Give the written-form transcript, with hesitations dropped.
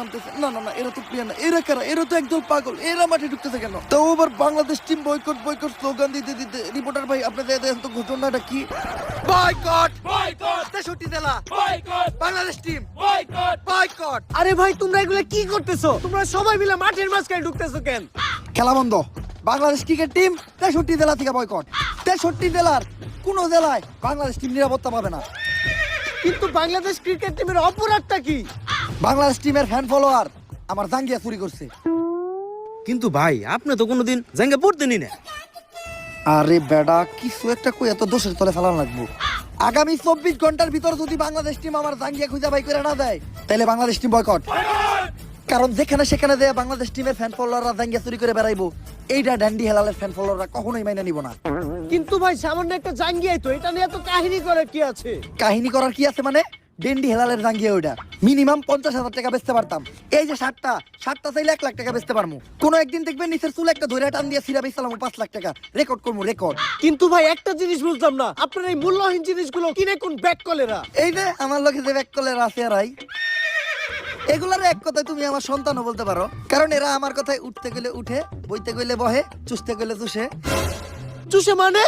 নামতেছে। না না না, এরা তো প্লেয়ার না, এরা কারা? এরা তো একদল পাগল, এরা মাঠে ঢুকতেছে কেন? তাও আবার Bangladesh team boycott boycott slogan দিতে দিতে। রিপোর্টার ভাই, আপনাদের দেখেন তো ঘটনাটা কি? বয়কট বয়কট 63 জেলা boycott, Bangladesh team boycott boycott. আরে ভাই, তোমরা এগুলো কি করতেছো? তোমরা সবাই মিলে মাঠের মাঝখানে ঢুকতেছো কেন? খেলা বন্ধ। বাংলাদেশ ক্রিকেট টিম 63 জেলা থেকে বয়কট। 63 জেলার কোন জেলায় বাংলাদেশ টিম নিরাপত্তা পাবে না। কিন্তু বাংলাদেশ ক্রিকেট টিমের অপরাধটা কি? বাংলাদেশ টিমের ফ্যান ফলোয়ার আমার জাঙ্গিয়া চুরি করছে। কিন্তু ভাই, আপনি তো কোনোদিন জাঙ্গা পড়তেনই না। আরে বেডা, কিছু একটা কই এত দোষের তলে ফেলানো লাগবো। আগামী 24 ঘন্টার ভিতর যদি বাংলাদেশ টিম আমার জাঙ্গিয়া খুঁজে বাই করে না দেয়, তাহলে বাংলাদেশ টিম বয়কট। কারণ যেখানে সেখানে দেয়া বাংলাদেশ টিমের ফ্যান ফলোয়াররা জাঙ্গিয়া চুরি করে বেড়াইবো, এইটা ড্যান্ডি হেলালের ফ্যান ফলোয়াররা কখনোই মাইনা নিব না। কিন্তু ভাই, সামান্য একটা জাঙ্গিয়াই তো, এটা নিয়ে এত কাহিনী করে কি আছে? কাহিনী করার কি আছে মানে? ডেন্ডি হেলালের জাঙ্গিয়া ওইটা মিনিমাম 50,000 টাকা বেচতে পারতাম। এই যে শার্টটা চাইলে 1 লাখ টাকা বেচতে পারবো। কোনো একদিন দেখবেন নিচের চুল একটা ধরে টান দিয়ে সিরা বেচলাম 5 লাখ টাকা, রেকর্ড করবো রেকর্ড। কিন্তু ভাই, একটা জিনিস বুঝলাম না, আপনার এই মূল্যহীন জিনিসগুলো কিনে কোন ব্যাক কলেরা? এই যে আমার লোকে যে ব্যাক কলের আছে আর এগুলার এক কথায় তুমি আমার সন্তানও বলতে পারো, কারণ এরা আমার কথায় উঠতে গেলে উঠে, বইতে গেলে বহে, চুষতে গেলে চুষে। চুষে মানে?